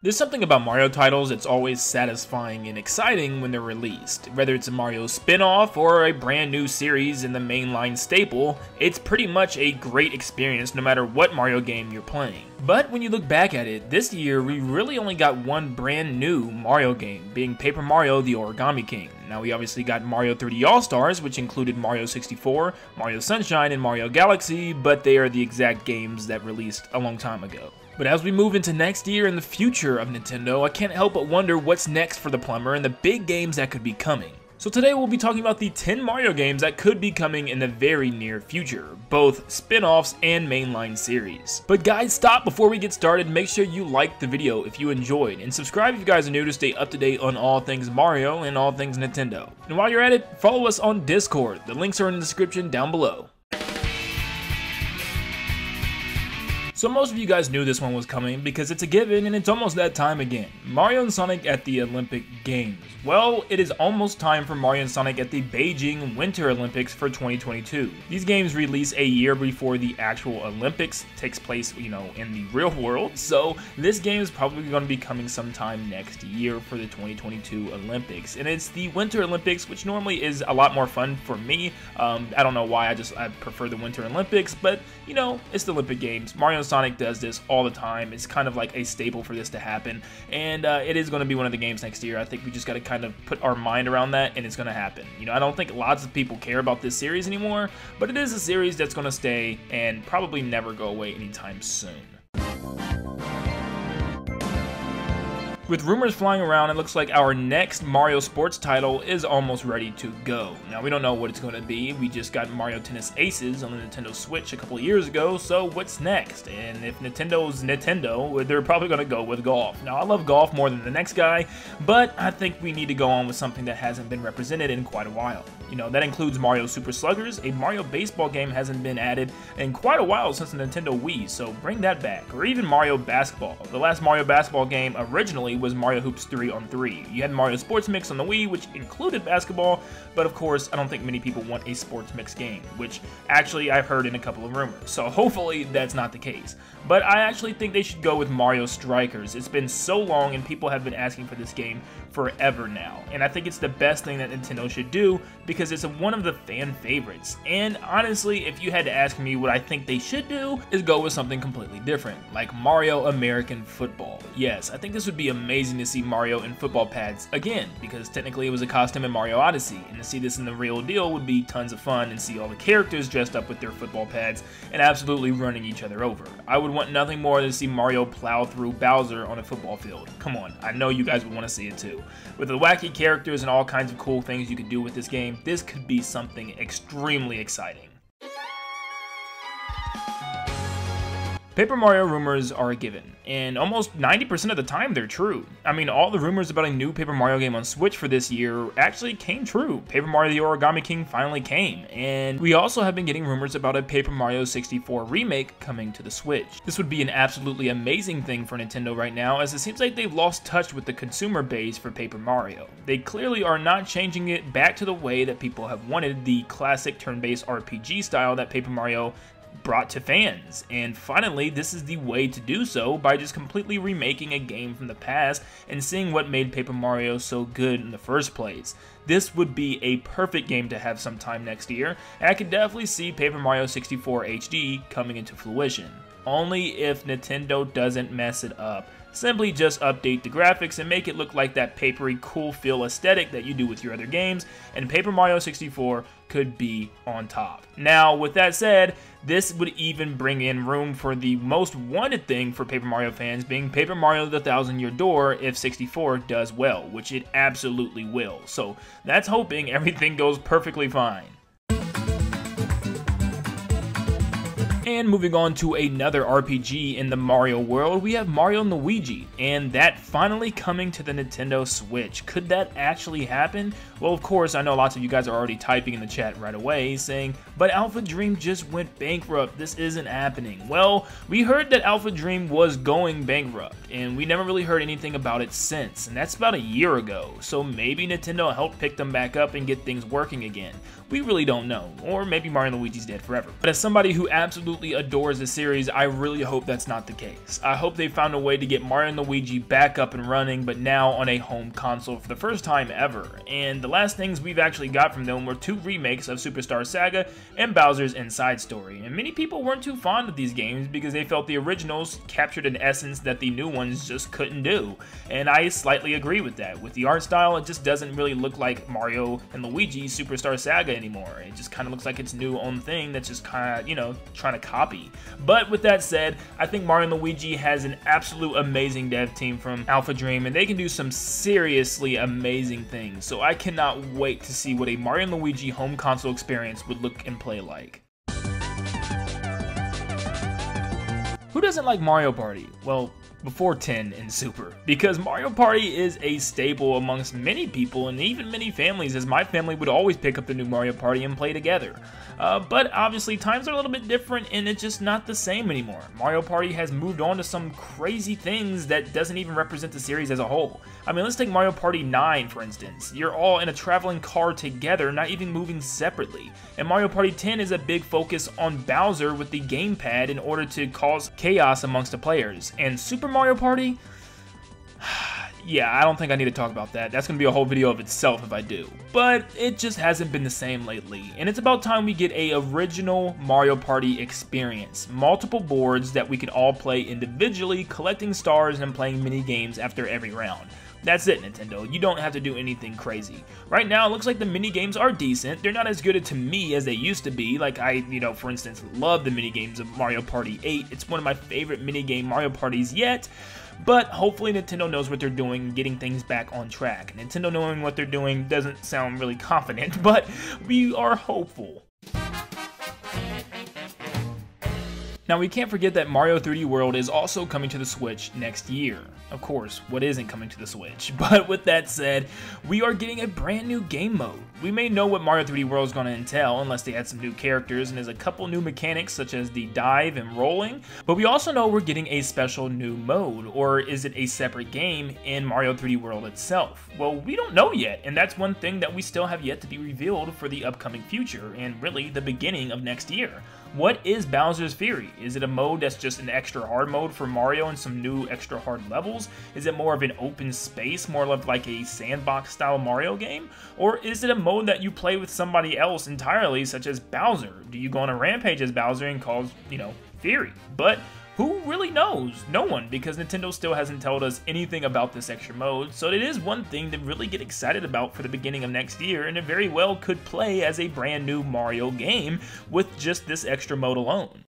There's something about Mario titles that's always satisfying and exciting when they're released. Whether it's a Mario spin-off or a brand new series in the mainline staple, it's pretty much a great experience no matter what Mario game you're playing. But when you look back at it, this year we really only got one brand new Mario game, being Paper Mario: The Origami King. Now we obviously got Mario 3D All-Stars, which included Mario 64, Mario Sunshine, and Mario Galaxy, but they are the exact games that released a long time ago. But as we move into next year and the future of Nintendo, I can't help but wonder what's next for the plumber and the big games that could be coming. So today we'll be talking about the 10 Mario games that could be coming in the very near future, both spin-offs and mainline series. But guys, stop before we get started. Make sure you like the video if you enjoyed, and subscribe if you guys are new to stay up to date on all things Mario and all things Nintendo. And while you're at it, follow us on Discord. The links are in the description down below. So most of you guys knew this one was coming because it's a given and it's almost that time again. Mario and Sonic at the Olympic Games. Well, it is almost time for Mario and Sonic at the Beijing Winter Olympics for 2022. These games release a year before the actual Olympics takes place, in the real world. So this game is probably going to be coming sometime next year for the 2022 Olympics. And it's the Winter Olympics, which normally is a lot more fun for me. I don't know why, I prefer the Winter Olympics, but it's the Olympic Games. Mario and Sonic does this all the time. It's kind of like a staple for this to happen, and it is going to be one of the games next year. I think we just got to kind of put our mind around that, and it's going to happen. I don't think lots of people care about this series anymore, but it is a series that's going to stay and probably never go away anytime soon. With rumors flying around, it looks like our next Mario Sports title is almost ready to go. Now, we don't know what it's going to be. We just got Mario Tennis Aces on the Nintendo Switch a couple of years ago, so what's next? And if Nintendo's Nintendo, they're probably going to go with golf. Now, I love golf more than the next guy, but I think we need to go on with something that hasn't been represented in quite a while. That includes Mario Super Sluggers. A Mario baseball game hasn't been added in quite a while since the Nintendo Wii, so bring that back. Or even Mario Basketball. The last Mario Basketball game originally was Mario Hoops 3-on-3. You had Mario Sports Mix on the Wii, which included basketball, but of course, I don't think many people want a Sports Mix game, which actually I've heard in a couple of rumors, so hopefully that's not the case. But I actually think they should go with Mario Strikers. It's been so long and people have been asking for this game forever now, and I think it's the best thing that Nintendo should do because it's one of the fan favorites. And honestly, if you had to ask me what I think they should do, is go with something completely different, like Mario American Football. Yes, I think this would be amazing to see Mario in football pads again, because technically it was a costume in Mario Odyssey, and to see this in the real deal would be tons of fun, and see all the characters dressed up with their football pads and absolutely running each other over. I would want nothing more than to see Mario plow through Bowser on a football field. Come on, I know you guys would want to see it too. With the wacky characters and all kinds of cool things you could do with this game, this could be something extremely exciting. Paper Mario rumors are a given, and almost 90% of the time they're true. I mean, all the rumors about a new Paper Mario game on Switch for this year actually came true. Paper Mario: The Origami King finally came, and we also have been getting rumors about a Paper Mario 64 remake coming to the Switch. This would be an absolutely amazing thing for Nintendo right now, as it seems like they've lost touch with the consumer base for Paper Mario. They clearly are not changing it back to the way that people have wanted, the classic turn-based RPG style that Paper Mario brought to fans, and finally this is the way to do so, by just completely remaking a game from the past and seeing what made Paper Mario so good in the first place. This would be a perfect game to have sometime next year, and I could definitely see Paper Mario 64 HD coming into fruition. Only if Nintendo doesn't mess it up. Simply just update the graphics and make it look like that papery cool feel aesthetic that you do with your other games, and Paper Mario 64 could be on top. Now, with that said, this would even bring in room for the most wanted thing for Paper Mario fans, being Paper Mario: The Thousand Year Door if 64 does well, which it absolutely will. So that's hoping everything goes perfectly fine. And moving on to another RPG in the Mario world, we have Mario & Luigi, and that finally coming to the Nintendo Switch. Could that actually happen? Well, of course, I know lots of you guys are already typing in the chat right away saying, but Alpha Dream just went bankrupt, this isn't happening. Well, we heard that Alpha Dream was going bankrupt, and we never really heard anything about it since, and that's about a year ago, so maybe Nintendo helped pick them back up and get things working again. We really don't know, or maybe Mario & Luigi's dead forever. But as somebody who absolutely absolutely adores the series, I really hope that's not the case. I hope they found a way to get Mario and Luigi back up and running, but now on a home console for the first time ever. And the last things we've actually got from them were 2 remakes of Superstar Saga and Bowser's Inside Story. And many people weren't too fond of these games because they felt the originals captured an essence that the new ones just couldn't do. And I slightly agree with that. With the art style, it just doesn't really look like Mario and Luigi Superstar Saga anymore. It just kind of looks like its new own thing that's just kind of, you know, trying to copy. But with that said, I think Mario and Luigi has an absolute amazing dev team from Alpha Dream, and they can do some seriously amazing things. So I cannot wait to see what a Mario and Luigi home console experience would look and play like. Who doesn't like Mario Party? Well, before 10 and Super, because Mario Party is a staple amongst many people and even many families, as my family would always pick up the new Mario Party and play together. But obviously times are a little bit different and it's just not the same anymore. Mario Party has moved on to some crazy things that doesn't even represent the series as a whole. I mean, let's take Mario Party 9 for instance. You're all in a traveling car together, not even moving separately. And Mario Party 10 is a big focus on Bowser with the gamepad in order to cause chaos amongst the players. And Super Mario Party? Yeah, I don't think I need to talk about that. That's going to be a whole video of itself if I do. But it just hasn't been the same lately. And it's about time we get a original Mario Party experience. Multiple boards that we can all play individually, collecting stars and playing mini games after every round. That's it, Nintendo. You don't have to do anything crazy. Right now, it looks like the mini games are decent. They're not as good to me as they used to be. Like for instance, love the mini games of Mario Party 8. It's one of my favorite mini game Mario Parties yet. But hopefully Nintendo knows what they're doing, getting things back on track. Nintendo knowing what they're doing doesn't sound really confident, but we are hopeful. Now, we can't forget that Mario 3D World is also coming to the Switch next year. Of course, what isn't coming to the Switch? But with that said, we are getting a brand new game mode. We may know what Mario 3D World is going to entail unless they add some new characters, and there's a couple new mechanics such as the dive and rolling, but we also know we're getting a special new mode, or is it a separate game in Mario 3D World itself? Well, we don't know yet, and that's one thing that we still have yet to be revealed for the upcoming future, and really the beginning of next year. What is Bowser's Fury? Is it a mode that's just an extra hard mode for Mario and some new extra hard levels? Is it more of an open space, more of like a sandbox style Mario game? Or is it a mode that you play with somebody else entirely, such as Bowser? Do you go on a rampage as Bowser and cause, Fury? But who really knows? No one, because Nintendo still hasn't told us anything about this extra mode, so it is one thing to really get excited about for the beginning of next year, and it very well could play as a brand new Mario game with just this extra mode alone.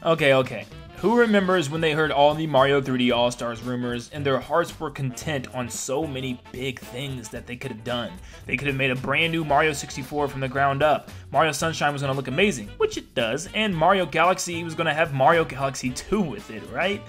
Okay. Who remembers when they heard all the Mario 3D All-Stars rumors and their hearts were content on so many big things that they could have done? They could have made a brand new Mario 64 from the ground up. Mario Sunshine was going to look amazing, which it does, and Mario Galaxy was going to have Mario Galaxy 2 with it, right?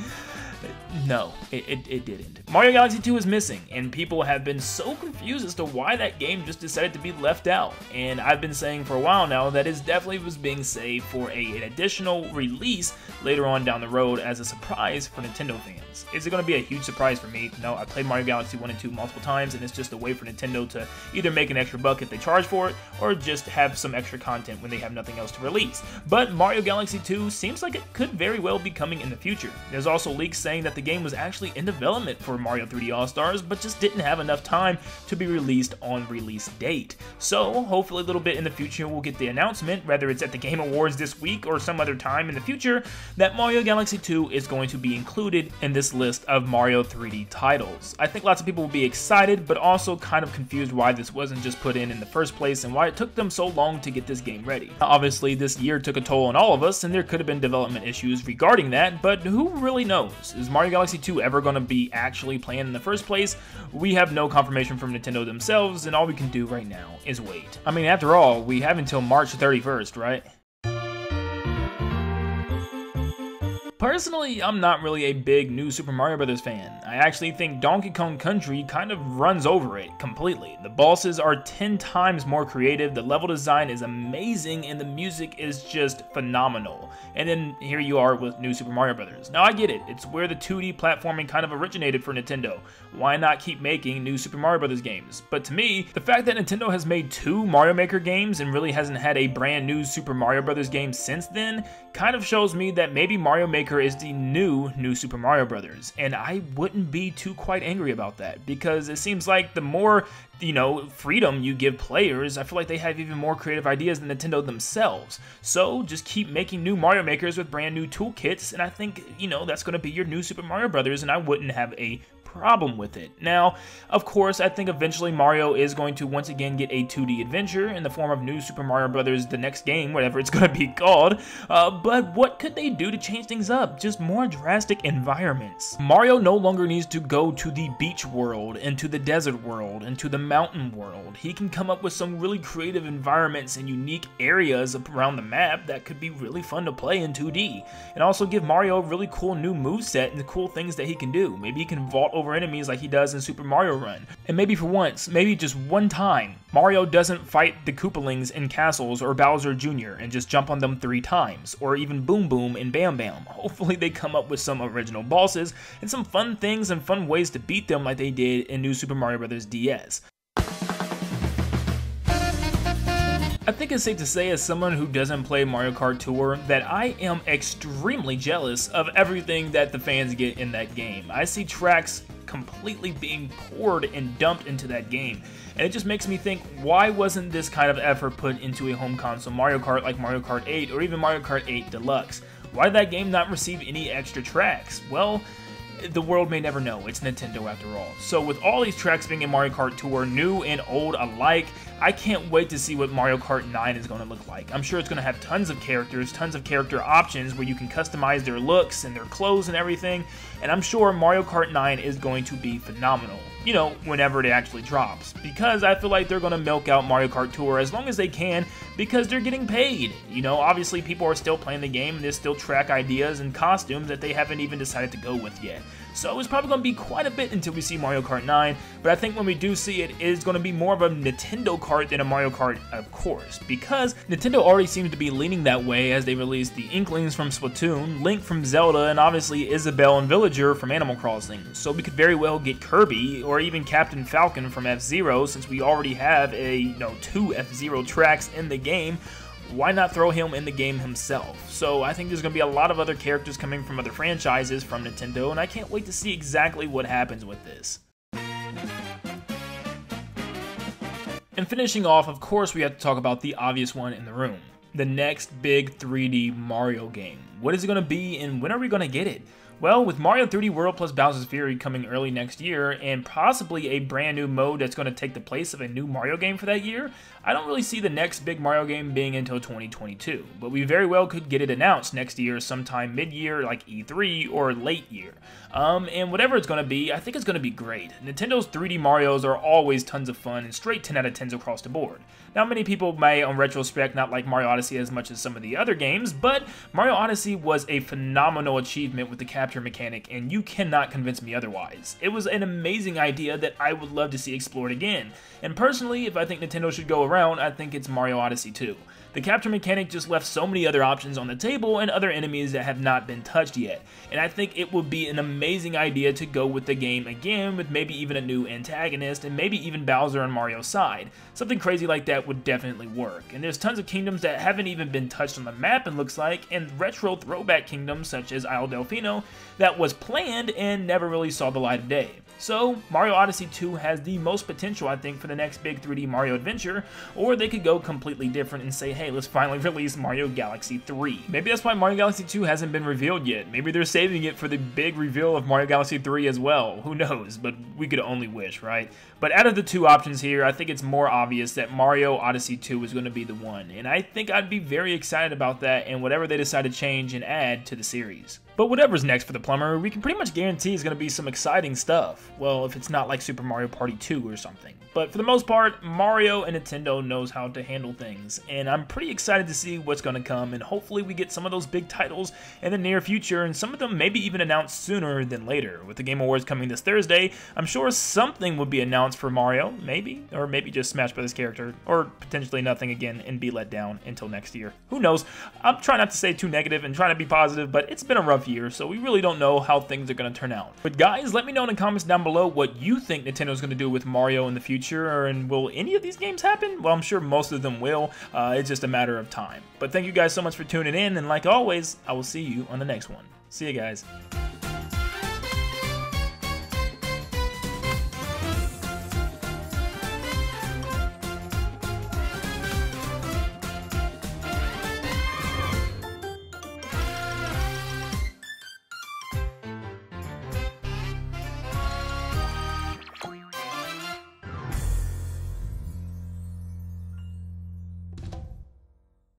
No, it didn't. Mario Galaxy 2 is missing, and people have been so confused as to why that game just decided to be left out. And I've been saying for a while now that it definitely was being saved for an additional release later on down the road as a surprise for Nintendo fans. Is it going to be a huge surprise for me? No, I played Mario Galaxy 1 and 2 multiple times, and it's just a way for Nintendo to either make an extra buck if they charge for it, or just have some extra content when they have nothing else to release. But Mario Galaxy 2 seems like it could very well be coming in the future. There's also leaks saying that the game was actually in development for Mario 3D All-Stars, but just didn't have enough time to be released on release date. So hopefully a little bit in the future we'll get the announcement, whether it's at the Game Awards this week or some other time in the future, that Mario Galaxy 2 is going to be included in this list of Mario 3D titles. I think lots of people will be excited, but also kind of confused why this wasn't just put in the first place and why it took them so long to get this game ready. Obviously, this year took a toll on all of us, and there could have been development issues regarding that, but who really knows? Is Mario Galaxy 2 ever going to be actually planned in the first place? We have no confirmation from Nintendo themselves, and all we can do right now is wait. I mean, after all, we have until March 31st, right? Personally, I'm not really a big new Super Mario Bros. Fan. I actually think Donkey Kong Country kind of runs over it completely. The bosses are 10 times more creative, the level design is amazing, and the music is just phenomenal. And then here you are with new Super Mario Bros. Now I get it, it's where the 2D platforming kind of originated for Nintendo. Why not keep making new Super Mario Bros. Games? But to me, the fact that Nintendo has made 2 Mario Maker games and really hasn't had a brand new Super Mario Bros. Game since then kind of shows me that maybe Mario Maker is the new Super Mario Brothers, and I wouldn't be too quite angry about that, because it seems like the more, freedom you give players, I feel like they have even more creative ideas than Nintendo themselves. So just keep making new Mario Makers with brand new toolkits, and I think, that's going to be your new Super Mario Brothers, and I wouldn't have a problem with it. Now, of course, I think eventually Mario is going to once again get a 2D adventure in the form of New Super Mario Bros. The next game, whatever it's going to be called, but what could they do to change things up? Just more drastic environments. Mario no longer needs to go to the beach world, into the desert world, into the mountain world. He can come up with some really creative environments and unique areas around the map that could be really fun to play in 2D, and also give Mario a really cool new moveset and the cool things that he can do. Maybe he can vault over enemies like he does in Super Mario Run. And maybe for once, maybe just one time, Mario doesn't fight the Koopalings in castles or Bowser Jr. and just jump on them 3 times, or even Boom Boom and Bam Bam. Hopefully they come up with some original bosses and some fun things and fun ways to beat them like they did in New Super Mario Bros. DS. I think it's safe to say, as someone who doesn't play Mario Kart Tour, that I am extremely jealous of everything that the fans get in that game. I see tracks completely being poured and dumped into that game, and it just makes me think, why wasn't this kind of effort put into a home console Mario Kart like Mario Kart 8 or even Mario Kart 8 Deluxe? Why did that game not receive any extra tracks? Well, the world may never know. It's Nintendo after all. So with all these tracks being in Mario Kart Tour, new and old alike, I can't wait to see what Mario Kart 9 is going to look like. I'm sure it's going to have tons of characters, tons of character options where you can customize their looks and their clothes and everything, and I'm sure Mario Kart 9 is going to be phenomenal, whenever it actually drops, because I feel like they're going to milk out Mario Kart Tour as long as they can, because they're getting paid. Obviously people are still playing the game, and there's still track ideas and costumes that they haven't even decided to go with yet. So it's probably going to be quite a bit until we see Mario Kart 9, but I think when we do see it, it is going to be more of a Nintendo Kart than a Mario Kart, of course, because Nintendo already seems to be leaning that way as they released the Inklings from Splatoon, Link from Zelda, and obviously Isabelle and Villager from Animal Crossing. So we could very well get Kirby, or even Captain Falcon from F-Zero, since we already have 2 F-Zero tracks in the game. Why not throw him in the game himself? So I think there's going to be a lot of other characters coming from other franchises from Nintendo, and I can't wait to see exactly what happens with this. And finishing off, of course, we have to talk about the obvious one in the room. The next big 3D Mario game. What is it going to be, and when are we going to get it? Well, with Mario 3D World plus Bowser's Fury coming early next year, and possibly a brand new mode that's going to take the place of a new Mario game for that year, I don't really see the next big Mario game being until 2022, but we very well could get it announced next year sometime mid-year like E3 or late year. And whatever it's going to be, I think it's going to be great. Nintendo's 3D Marios are always tons of fun and straight 10 out of 10s across the board. Now, many people may, on retrospect, not like Mario Odyssey as much as some of the other games, but Mario Odyssey was a phenomenal achievement with the capture mechanic, and you cannot convince me otherwise. It was an amazing idea that I would love to see explored again, and personally, if I think Nintendo should go around, I think it's Mario Odyssey 2. The capture mechanic just left so many other options on the table and other enemies that have not been touched yet, and I think it would be an amazing idea to go with the game again with maybe even a new antagonist and maybe even Bowser on Mario's side. Something crazy like that would definitely work, and there's tons of kingdoms that haven't even been touched on the map, it looks like, and retro throwback kingdoms such as Isle Delfino that was planned and never really saw the light of day. So, Mario Odyssey 2 has the most potential, I think, for the next big 3D Mario adventure, or they could go completely different and say, hey, let's finally release Mario Galaxy 3. Maybe that's why Mario Galaxy 2 hasn't been revealed yet. Maybe they're saving it for the big reveal of Mario Galaxy 3 as well. Who knows, but we could only wish, right? But out of the 2 options here, I think it's more obvious that Mario Odyssey 2 is going to be the one, and I think I'd be very excited about that and whatever they decide to change and add to the series. But whatever's next for the plumber, we can pretty much guarantee is going to be some exciting stuff. Well, if it's not like Super Mario Party 2 or something. But for the most part, Mario and Nintendo knows how to handle things, and I'm pretty excited to see what's going to come, and hopefully we get some of those big titles in the near future, and some of them maybe even announced sooner than later. With the Game Awards coming this Thursday, I'm sure something would be announced for Mario, maybe, or maybe just Smash Bros. Character, or potentially nothing again and be let down until next year. Who knows? I'm trying not to say too negative and trying to be positive, but it's been a rough year, so we really don't know how things are going to turn out. But guys, let me know in the comments down below what you think Nintendo's going to do with Mario in the future, and will any of these games happen? Well, I'm sure most of them will. It's just a matter of time. But thank you guys so much for tuning in, and like always, I will see you on the next one. See you guys.